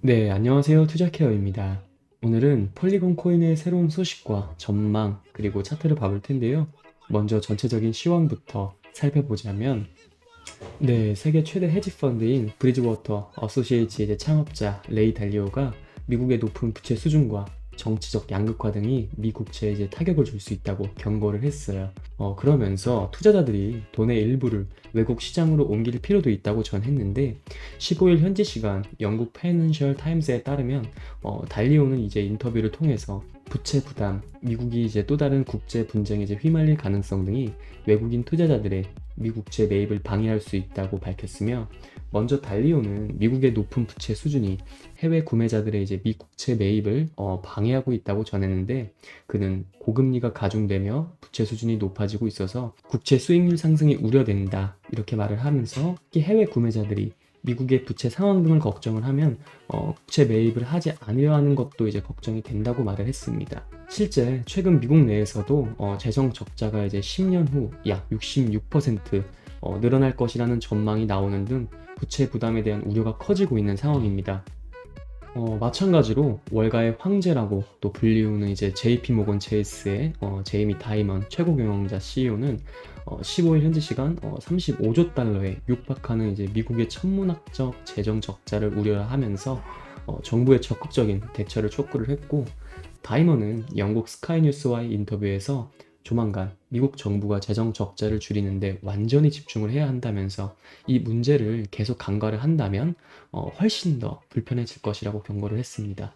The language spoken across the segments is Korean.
네, 안녕하세요. 투자케어입니다. 오늘은 폴리곤 코인의 새로운 소식과 전망, 그리고 차트를 봐볼 텐데요. 먼저 전체적인 시황부터 살펴보자면, 네, 세계 최대 헤지 펀드인 브리지워터 어소시에이츠의 창업자 레이 달리오가 미국의 높은 부채 수준과 정치적 양극화 등이 미 국채에 타격을 줄 수 있다고 경고를 했어요. 그러면서 투자자들이 돈의 일부를 외국 시장으로 옮길 필요도 있다고 전했는데 15일 현지 시간 영국 파이낸셜 타임스에 따르면 달리오는 인터뷰를 통해서 부채 부담, 미국이 또 다른 국제 분쟁에 휘말릴 가능성 등이 외국인 투자자들의 미국채 매입을 방해할 수 있다고 밝혔으며, 먼저 달리오는 미국의 높은 부채 수준이 해외 구매자들의 미국채 매입을 방해하고 있다고 전했는데, 그는 고금리가 가중되며 부채 수준이 높아지고 있어서 국채 수익률 상승이 우려된다 이렇게 말을 하면서, 특히 해외 구매자들이 미국의 부채 상황 등을 걱정을 하면 국채 매입을 하지 않으려 하는 것도 걱정이 된다고 말을 했습니다. 실제 최근 미국 내에서도 재정 적자가 10년 후 약 66% 늘어날 것이라는 전망이 나오는 등 부채 부담에 대한 우려가 커지고 있는 상황입니다. 마찬가지로 월가의 황제라고 또 불리우는 JP 모건 체이스의 제이미 다이먼 최고 경영자 CEO는 15일 현지 시간 35조 달러에 육박하는 미국의 천문학적 재정 적자를 우려하면서 정부의 적극적인 대처를 촉구를 했고, 다이먼은 영국 스카이뉴스와의 인터뷰에서 조만간 미국 정부가 재정 적자를 줄이는데 완전히 집중을 해야 한다면서 이 문제를 계속 간과를 한다면 훨씬 더 불편해질 것이라고 경고를 했습니다.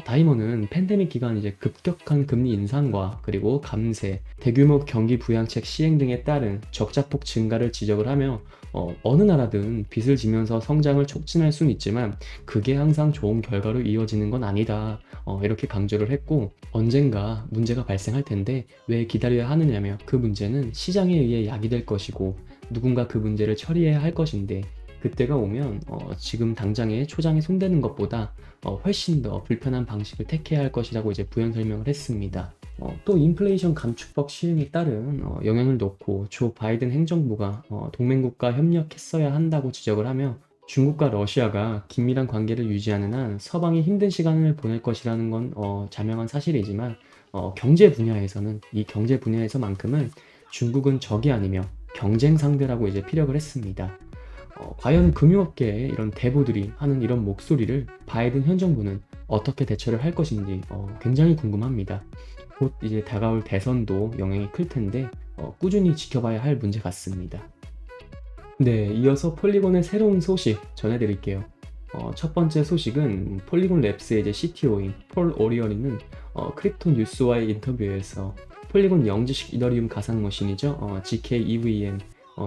다이먼은 팬데믹 기간 급격한 금리 인상과 그리고 감세, 대규모 경기 부양책 시행 등에 따른 적자폭 증가를 지적을 하며, 어느 나라든 빚을 지면서 성장을 촉진할 수는 있지만 그게 항상 좋은 결과로 이어지는 건 아니다. 이렇게 강조를 했고, 언젠가 문제가 발생할 텐데 왜 기다려야 하느냐며, 그 문제는 시장에 의해 야기될 것이고 누군가 그 문제를 처리해야 할 것인데 그때가 오면 지금 당장에 초장에 손대는 것보다 훨씬 더 불편한 방식을 택해야 할 것이라고 부연 설명을 했습니다. 또 인플레이션 감축법 시행에 따른 영향을 놓고 조 바이든 행정부가 동맹국과 협력했어야 한다고 지적을 하며, 중국과 러시아가 긴밀한 관계를 유지하는 한 서방이 힘든 시간을 보낼 것이라는 건 자명한 사실이지만, 경제 분야에서는 이 경제 분야에서만큼은 중국은 적이 아니며 경쟁 상대라고 피력을 했습니다. 과연 금융업계의 이런 대부들이 하는 이런 목소리를 바이든 현 정부는 어떻게 대처를 할 것인지 굉장히 궁금합니다. 곧 다가올 대선도 영향이 클 텐데 꾸준히 지켜봐야 할 문제 같습니다. 네, 이어서 폴리곤의 새로운 소식 전해드릴게요. 첫 번째 소식은 폴리곤 랩스의 CTO인 폴 오리언이는 크립토 뉴스와의 인터뷰에서 폴리곤 영지식 이더리움 가상 머신이죠. GK-EVM,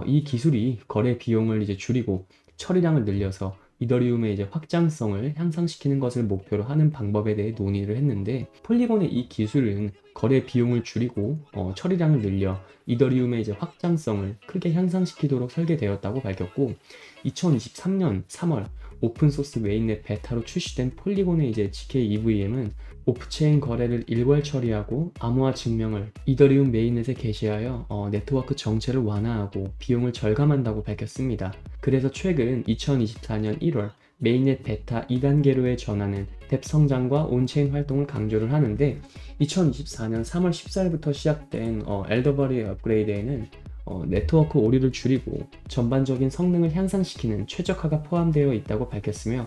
이 기술이 거래 비용을 줄이고 처리량을 늘려서 이더리움의 확장성을 향상시키는 것을 목표로 하는 방법에 대해 논의를 했는데, 폴리곤의 이 기술은 거래 비용을 줄이고 처리량을 늘려 이더리움의 확장성을 크게 향상시키도록 설계되었다고 밝혔고, 2023년 3월 오픈소스 메인넷 베타로 출시된 폴리곤의 GK-EVM은 오프체인 거래를 일괄 처리하고 암호화 증명을 이더리움 메인넷에 게시하여 네트워크 정체를 완화하고 비용을 절감한다고 밝혔습니다. 그래서 최근 2024년 1월 메인넷 베타 2단계로의 전환은 뎁 성장과 온체인 활동을 강조를 하는데, 2024년 3월 14일부터 시작된 엘더버리 업그레이드에는 네트워크 오류를 줄이고 전반적인 성능을 향상시키는 최적화가 포함되어 있다고 밝혔으며,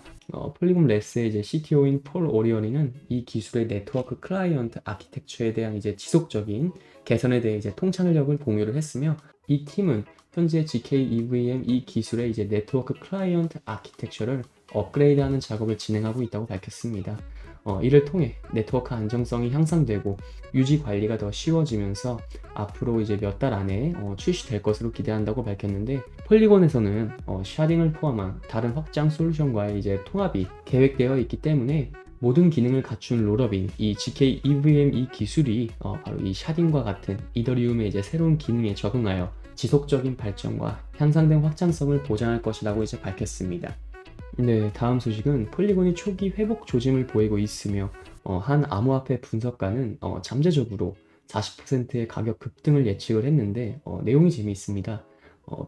폴리곤 랩스의 CTO인 폴 오리언이는 이 기술의 네트워크 클라이언트 아키텍처에 대한 지속적인 개선에 대해 통찰력을 공유를 했으며, 이 팀은 현재 GK-EVM 이 기술의 네트워크 클라이언트 아키텍처를 업그레이드하는 작업을 진행하고 있다고 밝혔습니다. 이를 통해 네트워크 안정성이 향상되고 유지 관리가 더 쉬워지면서 앞으로 몇 달 안에 출시될 것으로 기대한다고 밝혔는데, 폴리곤에서는 샤딩을 포함한 다른 확장 솔루션과의 통합이 계획되어 있기 때문에 모든 기능을 갖춘 롤업인 이 GK-EVM 이 기술이 바로 이 샤딩과 같은 이더리움의 새로운 기능에 적응하여 지속적인 발전과 향상된 확장성을 보장할 것이라고 밝혔습니다. 네, 다음 소식은 폴리곤이 초기 회복 조짐을 보이고 있으며, 한 암호화폐 분석가는 잠재적으로 40%의 가격 급등을 예측을 했는데, 내용이 재미있습니다.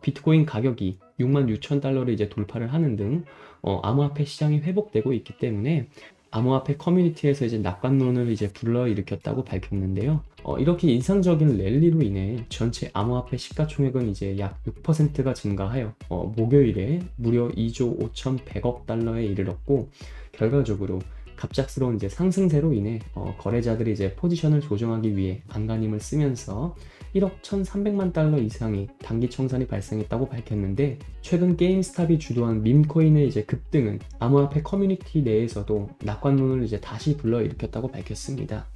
비트코인 가격이 66,000달러를 이제 돌파를 하는 등 암호화폐 시장이 회복되고 있기 때문에 암호화폐 커뮤니티에서 이제 낙관론을 이제 불러일으켰다고 밝혔는데요. 이렇게 인상적인 랠리로 인해 전체 암호화폐 시가총액은 이제 약 6%가 증가하여 목요일에 무려 2조 5,100억 달러에 이르렀고, 결과적으로 갑작스러운 이제 상승세로 인해 거래자들이 이제 포지션을 조정하기 위해 안간힘을 쓰면서 1억 1,300만 달러 이상의 단기 청산이 발생했다고 밝혔는데, 최근 게임스탑이 주도한 밈코인의 이제 급등은 암호화폐 커뮤니티 내에서도 낙관론을 이제 다시 불러일으켰다고 밝혔습니다.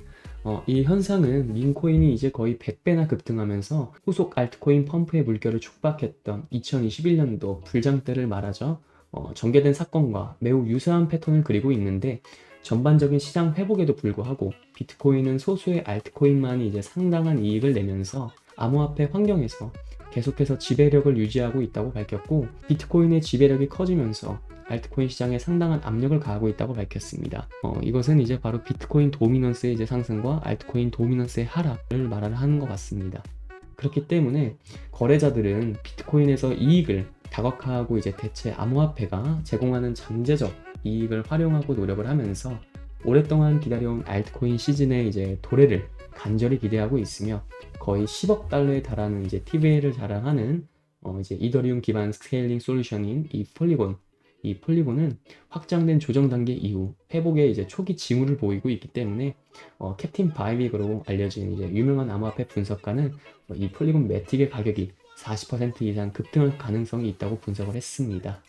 이 현상은 밈코인이 이제 거의 100배나 급등하면서 후속 알트코인 펌프의 물결을 촉박했던 2021년도 불장 때를 말하죠. 전개된 사건과 매우 유사한 패턴을 그리고 있는데, 전반적인 시장 회복에도 불구하고 비트코인은 소수의 알트코인만이 이제 상당한 이익을 내면서 암호화폐 환경에서 계속해서 지배력을 유지하고 있다고 밝혔고, 비트코인의 지배력이 커지면서 알트코인 시장에 상당한 압력을 가하고 있다고 밝혔습니다. 이것은 이제 바로 비트코인 도미넌스의 이제 상승과 알트코인 도미넌스의 하락을 말하는 것 같습니다. 그렇기 때문에 거래자들은 비트코인에서 이익을 다각화하고 이제 대체 암호화폐가 제공하는 잠재적 이익을 활용하고 노력을 하면서 오랫동안 기다려온 알트코인 시즌의 이제 도래를 간절히 기대하고 있으며, 거의 10억 달러에 달하는 이제 TVL을 자랑하는 이제 이더리움 기반 스케일링 솔루션인 이 폴리곤은 확장된 조정 단계 이후 회복의 이제 초기 징후를 보이고 있기 때문에 캡틴 바이빅으로 알려진 이제 유명한 암호화폐 분석가는 이 폴리곤 매틱의 가격이 40% 이상 급등할 가능성이 있다고 분석을 했습니다.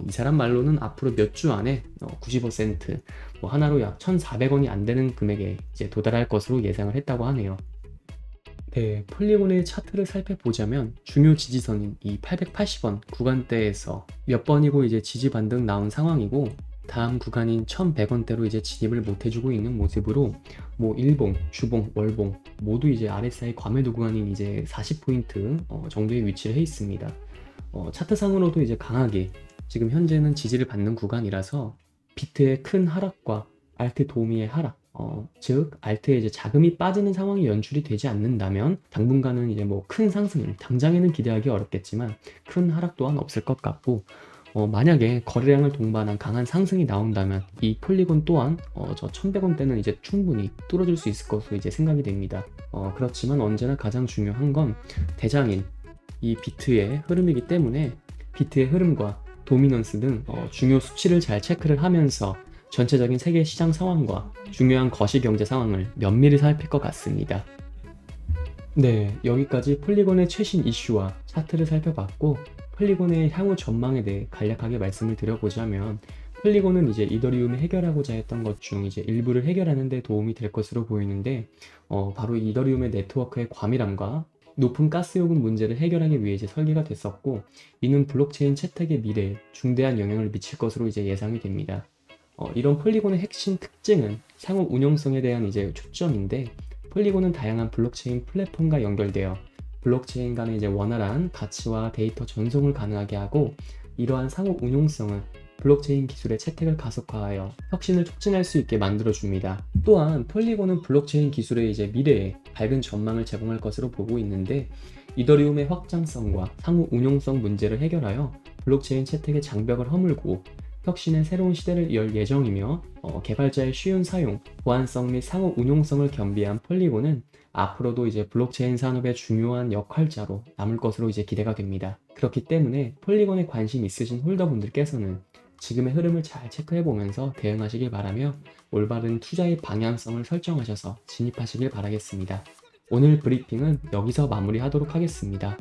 이 사람 말로는 앞으로 몇 주 안에 95센트, 하나로 약 1,400원이 안 되는 금액에 이제 도달할 것으로 예상을 했다고 하네요. 네, 폴리곤의 차트를 살펴보자면 중요 지지선인 이 880원 구간대에서 몇 번이고 이제 지지 반등 나온 상황이고, 다음 구간인 1,100원대로 이제 진입을 못 해주고 있는 모습으로 일봉, 주봉, 월봉 모두 이제 RSI 과매도 구간인 이제 40포인트 정도의 위치를 해 있습니다. 차트상으로도 이제 강하게 지금 현재는 지지를 받는 구간이라서 비트의 큰 하락과 알트 도미의 하락, 즉 알트에 이제 자금이 빠지는 상황이 연출이 되지 않는다면 당분간은 이제 큰 상승을 당장에는 기대하기 어렵겠지만 큰 하락 또한 없을 것 같고, 만약에 거래량을 동반한 강한 상승이 나온다면 이 폴리곤 또한 저 1,100원대는 이제 충분히 뚫어줄 수 있을 것으로 이제 생각이 됩니다. 그렇지만 언제나 가장 중요한 건 대장인 이 비트의 흐름이기 때문에 비트의 흐름과 도미넌스 등 중요 수치를 잘 체크를 하면서 전체적인 세계 시장 상황과 중요한 거시경제 상황을 면밀히 살필 것 같습니다. 네, 여기까지 폴리곤의 최신 이슈와 차트를 살펴봤고, 폴리곤의 향후 전망에 대해 간략하게 말씀을 드려보자면, 폴리곤은 이제 이더리움이 해결하고자 했던 것 중 이제 일부를 해결하는 데 도움이 될 것으로 보이는데, 바로 이더리움의 네트워크의 과밀함과 높은 가스 요금 문제를 해결하기 위해 이제 설계가 됐었고, 이는 블록체인 채택의 미래에 중대한 영향을 미칠 것으로 이제 예상이 됩니다. 이런 폴리곤의 핵심 특징은 상호 운용성에 대한 이제 초점인데, 폴리곤은 다양한 블록체인 플랫폼과 연결되어 블록체인 간의 이제 원활한 가치와 데이터 전송을 가능하게 하고, 이러한 상호 운용성은 블록체인 기술의 채택을 가속화하여 혁신을 촉진할 수 있게 만들어줍니다. 또한 폴리곤은 블록체인 기술의 이제 미래에 밝은 전망을 제공할 것으로 보고 있는데, 이더리움의 확장성과 상호 운용성 문제를 해결하여 블록체인 채택의 장벽을 허물고 혁신의 새로운 시대를 열 예정이며, 개발자의 쉬운 사용, 보안성 및 상호 운용성을 겸비한 폴리곤은 앞으로도 이제 블록체인 산업의 중요한 역할자로 남을 것으로 이제 기대가 됩니다. 그렇기 때문에 폴리곤에 관심 있으신 홀더분들께서는 지금의 흐름을 잘 체크해 보면서 대응하시길 바라며, 올바른 투자의 방향성을 설정하셔서 진입하시길 바라겠습니다. 오늘 브리핑은 여기서 마무리하도록 하겠습니다.